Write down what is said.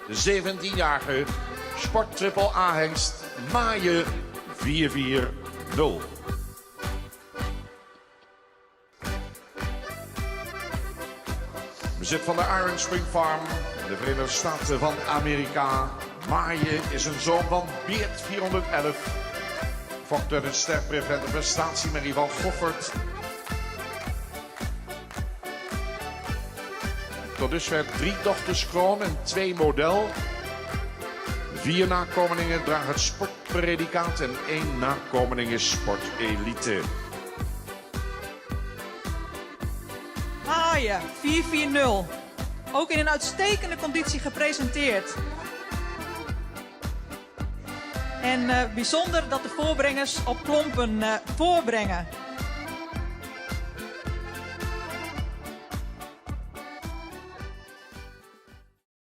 de 17-jarige sporttriple A-hengst Maaie 440. Bezit van de Iron Spring Farm in de Verenigde Staten van Amerika. Maaie is een zoon van Beert 411. Vocht uit een sterk prevente prestatie met Ivan Goffert. Tot dusver 3 dochters kroon en 2 model. 4 nakomelingen dragen het sportpredicaat en 1 nakomeling is sportelite. Maaie 440. Ook in een uitstekende conditie gepresenteerd. En bijzonder dat de voorbrengers op klompen voorbrengen.